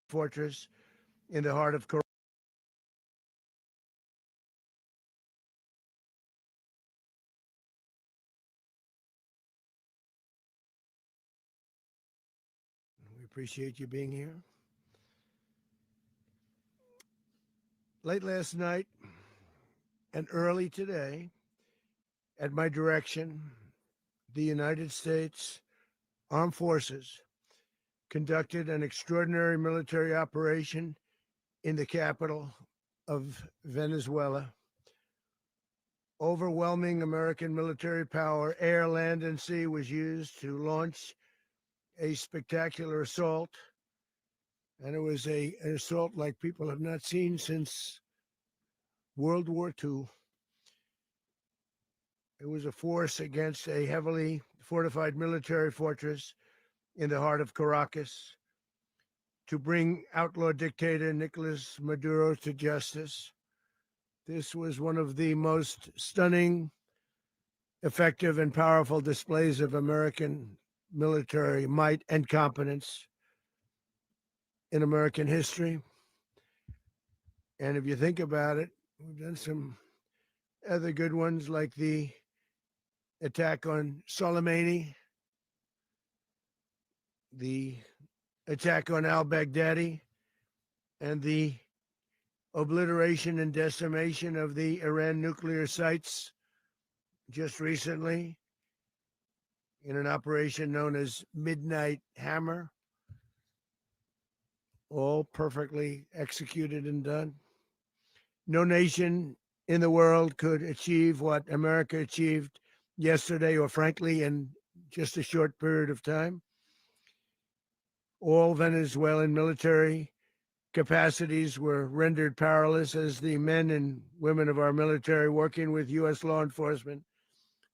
fortress in the heart of We appreciate you being here. Late last night and early today, at my direction, the United States Armed Forces conducted an extraordinary military operation in the capital of Venezuela. Overwhelming American military power, air, land, and sea, was used to launch a spectacular assault. And it was an assault like people have not seen since World War II. It was a force against a heavily fortified military fortress in the heart of Caracas to bring outlaw dictator Nicolas Maduro to justice. This was one of the most stunning, effective, and powerful displays of American military might and competence in American history. And if you think about it, we've done some other good ones like the attack on Soleimani, the attack on al-Baghdadi, and the obliteration and decimation of the Iran nuclear sites just recently in an operation known as Midnight Hammer, all perfectly executed and done. No nation in the world could achieve what America achieved yesterday, or frankly, in just a short period of time. All Venezuelan military capacities were rendered powerless as the men and women of our military, working with U.S. law enforcement,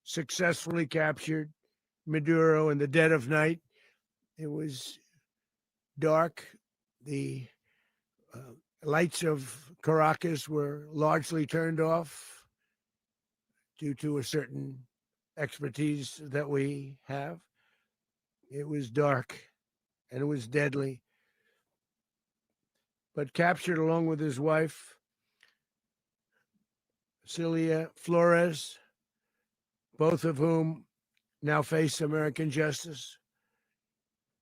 successfully captured Maduro in the dead of night. It was dark. The lights of Caracas were largely turned off due to a certain expertise that we have. It was dark and it was deadly. But captured along with his wife, Celia Flores, both of whom now face American justice.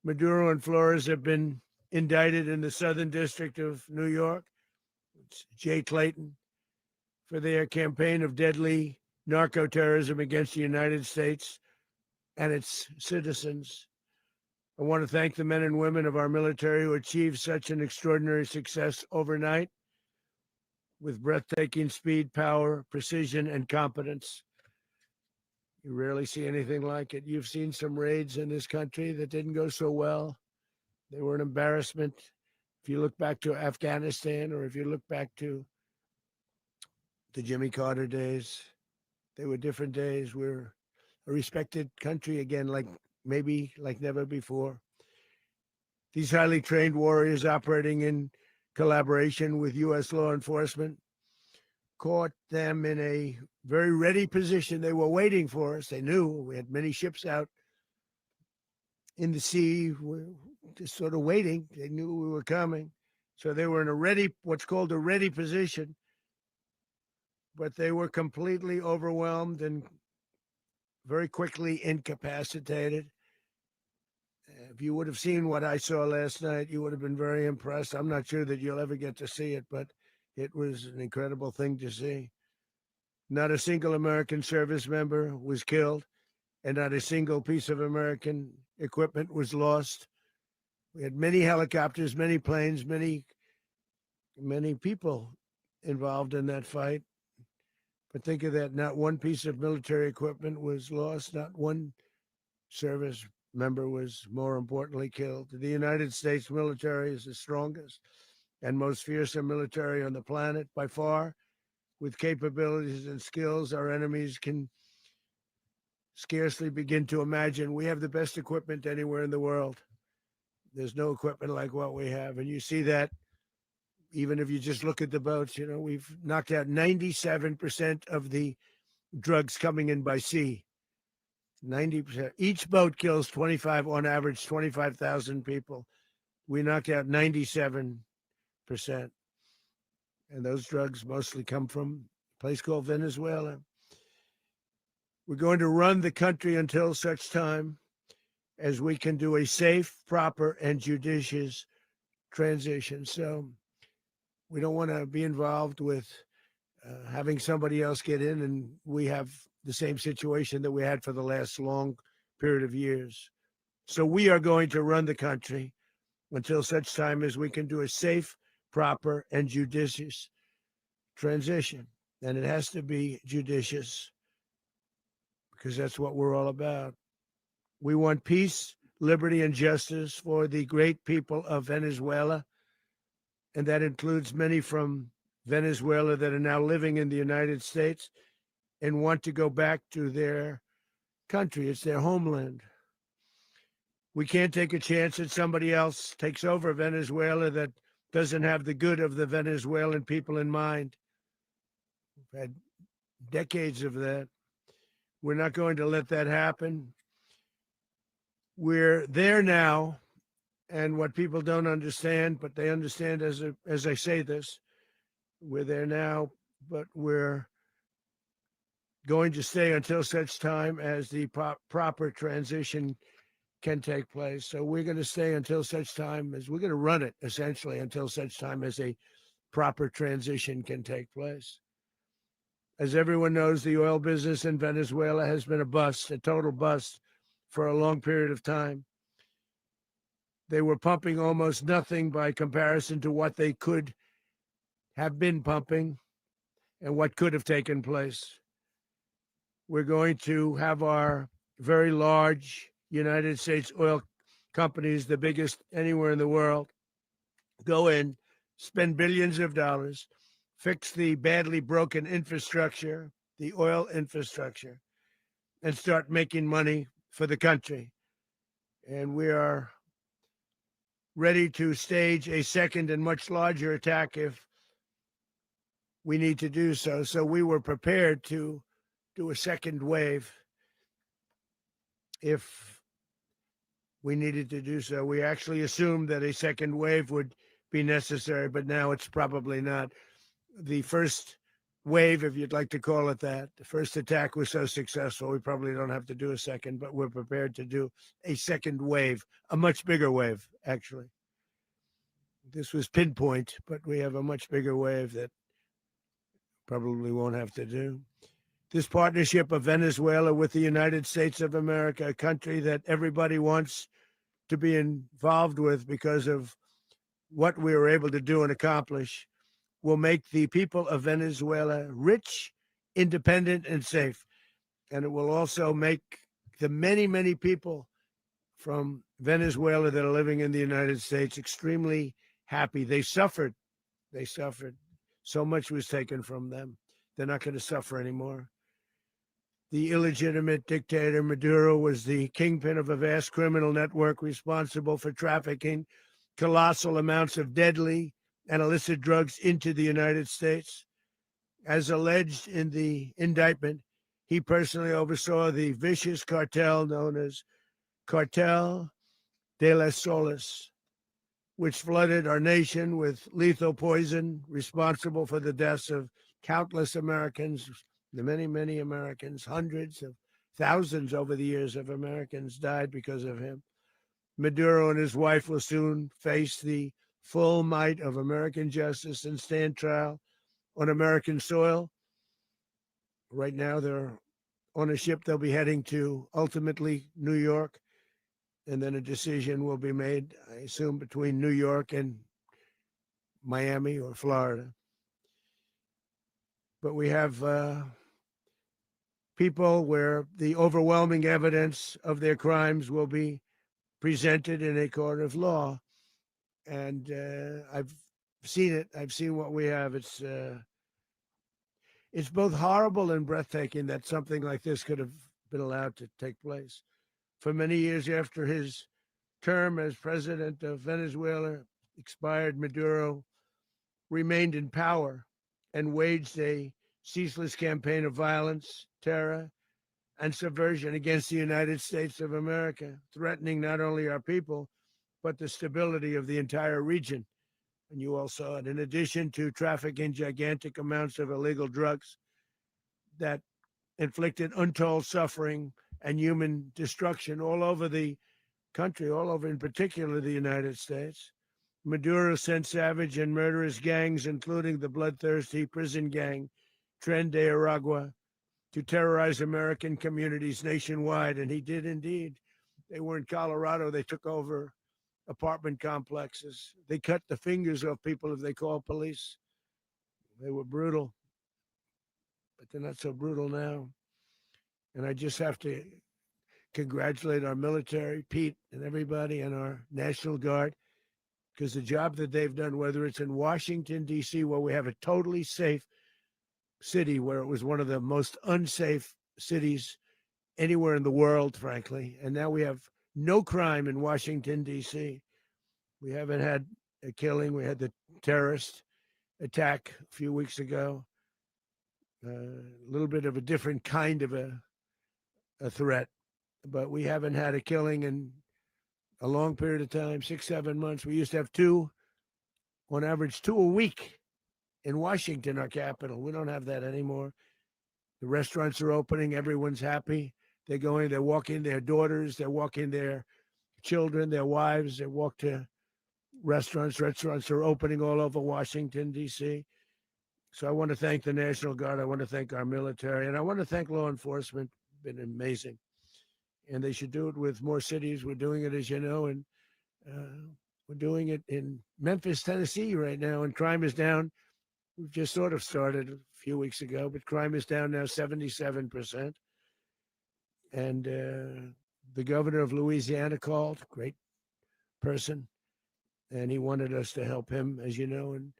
Maduro and Flores have been indicted in the Southern District of New York, it's Jay Clayton, for their campaign of deadly narco-terrorism against the United States and its citizens. I want to thank the men and women of our military who achieved such an extraordinary success overnight with breathtaking speed, power, precision, and competence. You rarely see anything like it. You've seen some raids in this country that didn't go so well. They were an embarrassment. If you look back to Afghanistan, or if you look back to the Jimmy Carter days, they were different days. We're a respected country again, maybe like never before. These highly trained warriors operating in collaboration with U.S. law enforcement caught them in a very ready position. They were waiting for us. They knew we had many ships out in the sea, just sort of waiting. They knew we were coming. So they were in what's called a ready position, but they were completely overwhelmed and very quickly incapacitated. If you would have seen what I saw last night, you would have been very impressed. I'm not sure that you'll ever get to see it, but it was an incredible thing to see. Not a single American service member was killed, and not a single piece of American equipment was lost. We had many helicopters, many planes, many people involved in that fight. But think of that, not one piece of military equipment was lost, not one service member was, more importantly, killed. The United States military is the strongest and most fearsome military on the planet by far, with capabilities and skills our enemies can scarcely begin to imagine. We have the best equipment anywhere in the world. There's no equipment like what we have. And you see that even if you just look at the boats. We've knocked out 97% of the drugs coming in by sea. 90%. Each boat kills on average, 25,000 people. We knocked out 97%. And those drugs mostly come from a place called Venezuela. We're going to run the country until such time as we can do a safe, proper, and judicious transition. So we don't want to be involved with having somebody else get in, and we have the same situation that we had for the last long period of years. So we are going to run the country until such time as we can do a safe, proper, and judicious transition. And it has to be judicious because that's what we're all about. We want peace, liberty, and justice for the great people of Venezuela. And that includes many from Venezuela that are now living in the United States and want to go back to their country. It's their homeland. We can't take a chance that somebody else takes over Venezuela that doesn't have the good of the Venezuelan people in mind. We've had decades of that. We're not going to let that happen. We're there now, and what people don't understand, but they understand as I say this, we're there now, but we're going to stay until such time as the proper transition can take place. So we're going to stay until such time as we're going to run it, essentially, until such time as a proper transition can take place. As everyone knows, the oil business in Venezuela has been a bust, a total bust, for a long period of time. They were pumping almost nothing by comparison to what they could have been pumping and what could have taken place. We're going to have our very large United States oil companies, the biggest anywhere in the world, go in, spend billions of dollars, fix the badly broken infrastructure, the oil infrastructure, and start making money for the country. And we are ready to stage a second and much larger attack if we need to do so. So we were prepared to do a second wave if we needed to do so. We actually assumed that a second wave would be necessary, but now it's probably not. The first wave, if you'd like to call it that, the first attack was so successful, we probably don't have to do a second, but we're prepared to do a second wave, a much bigger wave, actually. This was pinpoint, but we have a much bigger wave that probably won't have to do. This partnership of Venezuela with the United States of America, a country that everybody wants to be involved with because of what we were able to do and accomplish, will make the people of Venezuela rich, independent, and safe. And it will also make the many, many people from Venezuela that are living in the United States extremely happy. They suffered. They suffered. So much was taken from them. They're not going to suffer anymore. The illegitimate dictator Maduro was the kingpin of a vast criminal network responsible for trafficking colossal amounts of deadly and illicit drugs into the United States. As alleged in the indictment, he personally oversaw the vicious cartel known as Cartel de las Solas, which flooded our nation with lethal poison, responsible for the deaths of countless Americans, the many, many Americans, hundreds of thousands over the years of Americans died because of him. Maduro and his wife will soon face the full might of American justice and stand trial on American soil. Right now, they're on a ship. They'll be heading to ultimately New York, and then a decision will be made, I assume, between New York and Miami or Florida. But we have people where the overwhelming evidence of their crimes will be presented in a court of law. And I've seen it. I've seen what we have. It's both horrible and breathtaking that something like this could have been allowed to take place. For many years after his term as president of Venezuela expired, Maduro remained in power and waged a ceaseless campaign of violence, terror, and subversion against the United States of America, threatening not only our people, but the stability of the entire region. And you all saw it. In addition to trafficking gigantic amounts of illegal drugs that inflicted untold suffering and human destruction all over the country, all over, in particular, the United States. Maduro sent savage and murderous gangs, including the bloodthirsty prison gang, Tren de Aragua, to terrorize American communities nationwide. And he did indeed. They were in Colorado. They took over apartment complexes. They cut the fingers off people if they called police. They were brutal, but they're not so brutal now. And I just have to congratulate our military, Pete, and everybody, and our National Guard, because the job that they've done, whether it's in Washington, D.C., where we have a totally safe city, where it was one of the most unsafe cities anywhere in the world, frankly, and now we have no crime in Washington, D.C. We haven't had a killing. We had the terrorist attack a few weeks ago, a little bit of a different kind of a threat, but we haven't had a killing in a long period of time, 6-7 months. We used to have two, on average, 2 a week in Washington, our capital. We don't have that anymore. The restaurants are opening. Everyone's happy. They're going, they're walking their daughters, they're walking their children, their wives. They walk to restaurants. Restaurants are opening all over Washington, D.C. So I want to thank the National Guard. I want to thank our military. And I want to thank law enforcement. Been amazing. And they should do it with more cities. We're doing it, as you know, and we're doing it in Memphis, Tennessee right now, and crime is down. We've just sort of started a few weeks ago, but crime is down now 77%. And the governor of Louisiana called, great person, and he wanted us to help him, as you know, in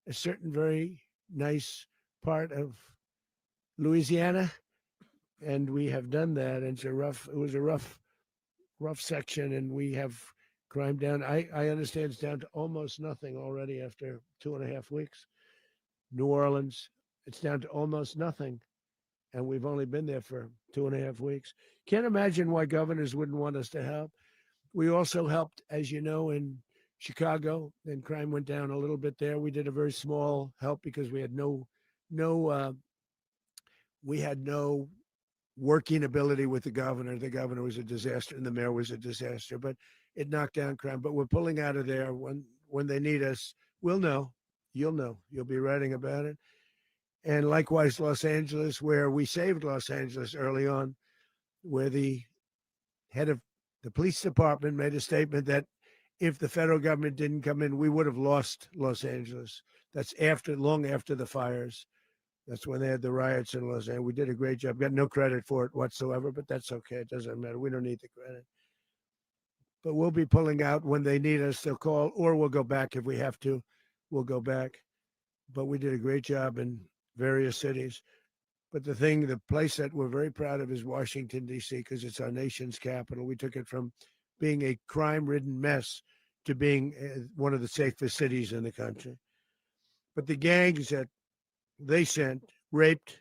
a certain very nice part of Louisiana. And we have done that. And it was a rough section, and we have crime down. I understand it's down to almost nothing already after 2.5 weeks. New Orleans, it's down to almost nothing. And we've only been there for 2.5 weeks. Can't imagine why governors wouldn't want us to help. We also helped, as you know, in Chicago, and crime went down a little bit there. We did a very small help because we had no working ability with the governor. The governor was a disaster, and the mayor was a disaster. But it knocked down crime. But we're pulling out of there when they need us. We'll know. You'll know. You'll be writing about it. And likewise, Los Angeles, where we saved Los Angeles early on, where the head of the police department made a statement that if the federal government didn't come in, we would have lost Los Angeles. That's long after the fires. That's when they had the riots in Los Angeles. We did a great job. Got no credit for it whatsoever, but that's okay. It doesn't matter. We don't need the credit. But we'll be pulling out when they need us. They'll call, or we'll go back if we have to. We'll go back. But we did a great job in various cities. But the place that we're very proud of is Washington, D.C., because it's our nation's capital. We took it from being a crime-ridden mess to being one of the safest cities in the country. But the gangs that they sent raped,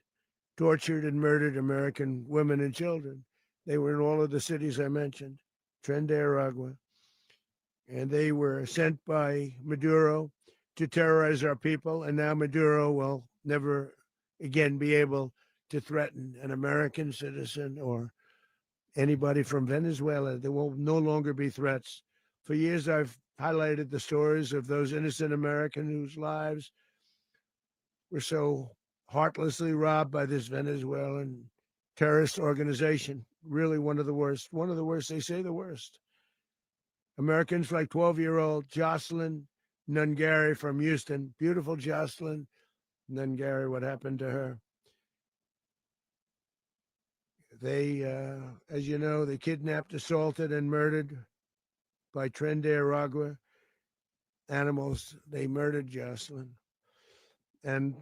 tortured, and murdered American women and children. They were in all of the cities I mentioned, Tren de Aragua. And they were sent by Maduro to terrorize our people. And now Maduro will never again be able to threaten an American citizen or anybody from Venezuela. There will no longer be threats. For years, I've highlighted the stories of those innocent Americans whose lives were so heartlessly robbed by this Venezuelan terrorist organization. Really one of the worst. One of the worst. They say the worst. Americans like 12-year-old Jocelyn Nungari from Houston. Beautiful Jocelyn Nungari. What happened to her? They, as you know, they kidnapped, assaulted, and murdered by Tren de Aragua animals. They murdered Jocelyn and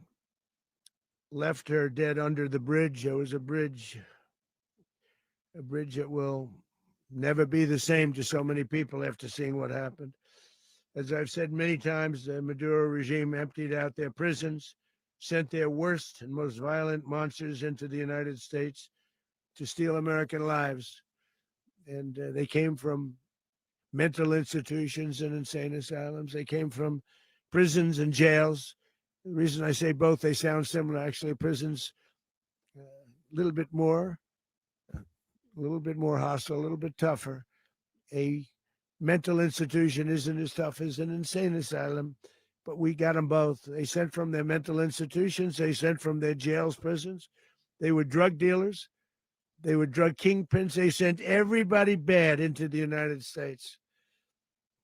left her dead under the bridge. There was a bridge that will never be the same to so many people after seeing what happened. As I've said many times, the Maduro regime emptied out their prisons, sent their worst and most violent monsters into the United States to steal American lives. And they came from mental institutions and insane asylums. They came from prisons and jails. The reason I say both, they sound similar. Actually, prisons a little bit more hostile, a little bit tougher. A mental institution isn't as tough as an insane asylum, but we got them both. They sent from their mental institutions, they sent from their jails, prisons. They were drug dealers, they were drug kingpins. They sent everybody bad into the United States,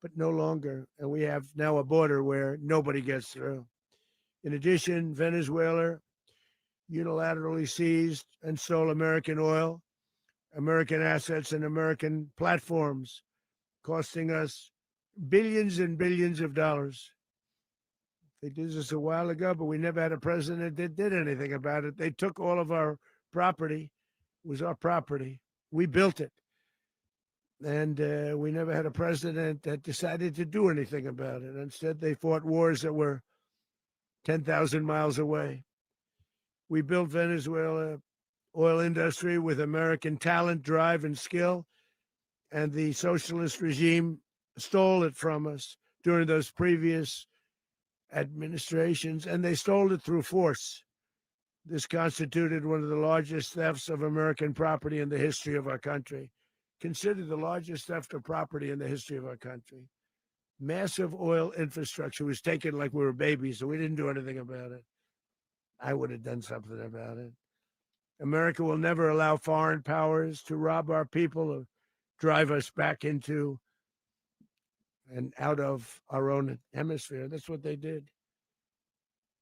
but no longer. And we have now a border where nobody gets through. In addition, Venezuela unilaterally seized and stole American oil, American assets, and American platforms, costing us billions and billions of dollars. They did this a while ago, but we never had a president that did anything about it. They took all of our property. It was our property. We built it. And we never had a president that decided to do anything about it. Instead, they fought wars that were 10,000 miles away. We built Venezuela oil industry with American talent, drive, and skill, and the socialist regime stole it from us during those previous administrations, and they stole it through force. This constituted one of the largest thefts of American property in the history of our country. Considered the largest theft of property in the history of our country. Massive oil infrastructure was taken like we were babies, so we didn't do anything about it. I would have done something about it. America will never allow foreign powers to rob our people or drive us back into and out of our own hemisphere. That's what they did.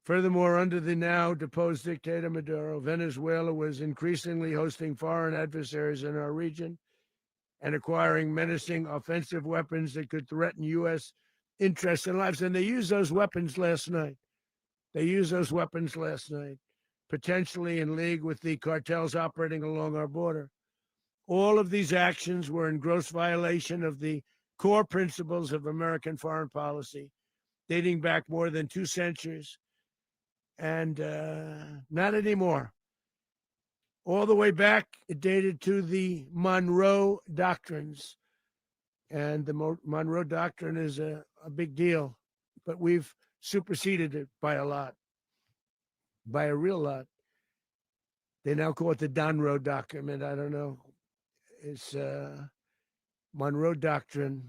Furthermore, under the now deposed dictator Maduro, Venezuela was increasingly hosting foreign adversaries in our region and acquiring menacing offensive weapons that could threaten U.S. interests and lives. And they used those weapons last night. Potentially in league with the cartels operating along our border. All of these actions were in gross violation of the core principles of American foreign policy, dating back more than 2 centuries. And not anymore. All the way back, it dated to the Monroe Doctrines. And the Monroe Doctrine is a big deal, but we've superseded it by a lot, by a real lot. They now call it the Donroe Document. I don't know. It's Monroe Doctrine.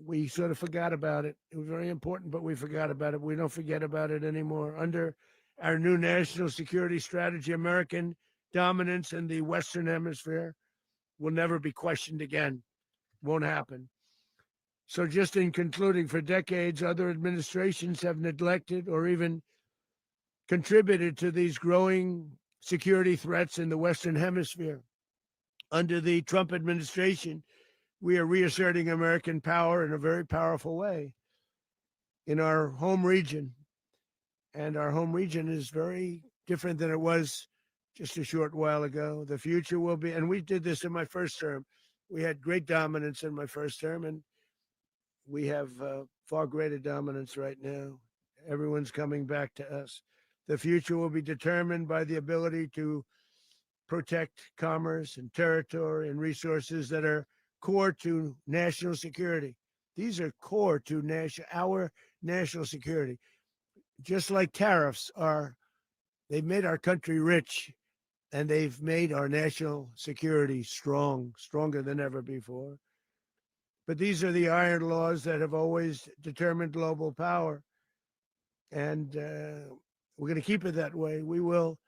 We sort of forgot about it. It was very important, but we forgot about it. We don't forget about it anymore. Under our new national security strategy, American dominance in the Western Hemisphere will never be questioned again. Won't happen. So just in concluding, for decades, other administrations have neglected or even contributed to these growing security threats in the Western Hemisphere. Under the Trump administration, we are reasserting American power in a very powerful way in our home region. And our home region is very different than it was just a short while ago. The future will be, and we did this in my first term. We had great dominance in my first term, and we have far greater dominance right now. Everyone's coming back to us. The future will be determined by the ability to protect commerce and territory and resources that are core to national security. These are core to our national security. Just like tariffs are, they've made our country rich, and they've made our national security stronger than ever before. But these are the iron laws that have always determined global power. And we're going to keep it that way. We will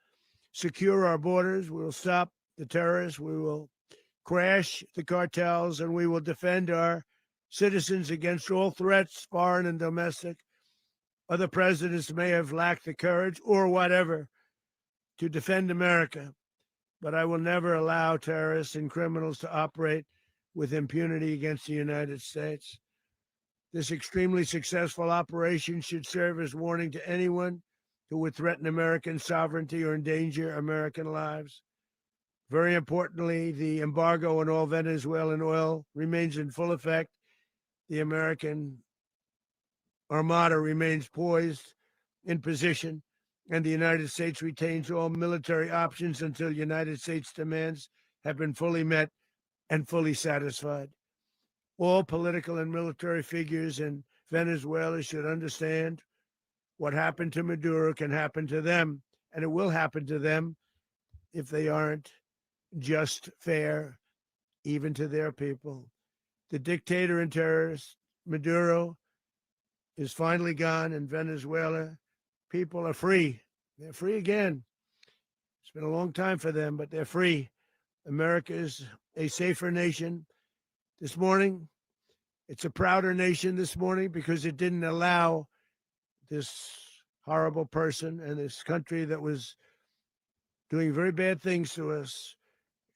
secure our borders. We will stop the terrorists. We will crash the cartels, and we will defend our citizens against all threats, foreign and domestic. Other presidents may have lacked the courage or whatever to defend America, but I will never allow terrorists and criminals to operate with impunity against the United States. This extremely successful operation should serve as warning to anyone who would threaten American sovereignty or endanger American lives. Very importantly, the embargo on all Venezuelan oil remains in full effect. The American Armada remains poised in position, and the United States retains all military options until United States demands have been fully met and fully satisfied. All political and military figures in Venezuela should understand what happened to Maduro can happen to them, and it will happen to them if they aren't just, fair, even to their people. The dictator and terrorist, Maduro, is finally gone in Venezuela. People are free. They're free again. It's been a long time for them, but they're free. America is a safer nation this morning. It's a prouder nation this morning because it didn't allow this horrible person and this country that was doing very bad things to us.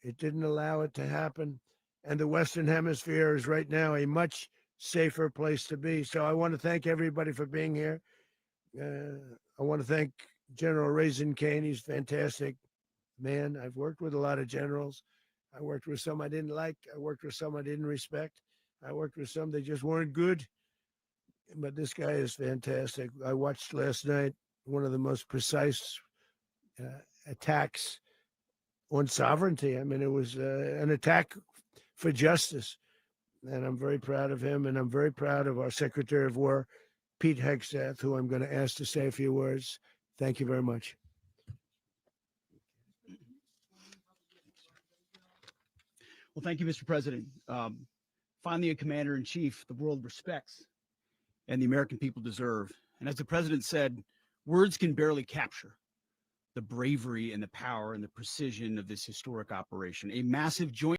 It didn't allow it to happen. And the Western Hemisphere is right now a much safer place to be. So I want to thank everybody for being here. I want to thank General Raisin Kane. He's fantastic man. I've worked with a lot of generals. I worked with some I didn't like. I worked with some I didn't respect. I worked with some that just weren't good. But this guy is fantastic. I watched last night one of the most precise attacks on sovereignty. I mean, it was an attack for justice. And I'm very proud of him. And I'm very proud of our Secretary of War, Pete Hegseth, who I'm going to ask to say a few words. Thank you very much. Well, thank you, Mr. President. Finally, a commander in chief the world respects and the American people deserve. And as the president said, words can barely capture the bravery and the power and the precision of this historic operation, a massive joint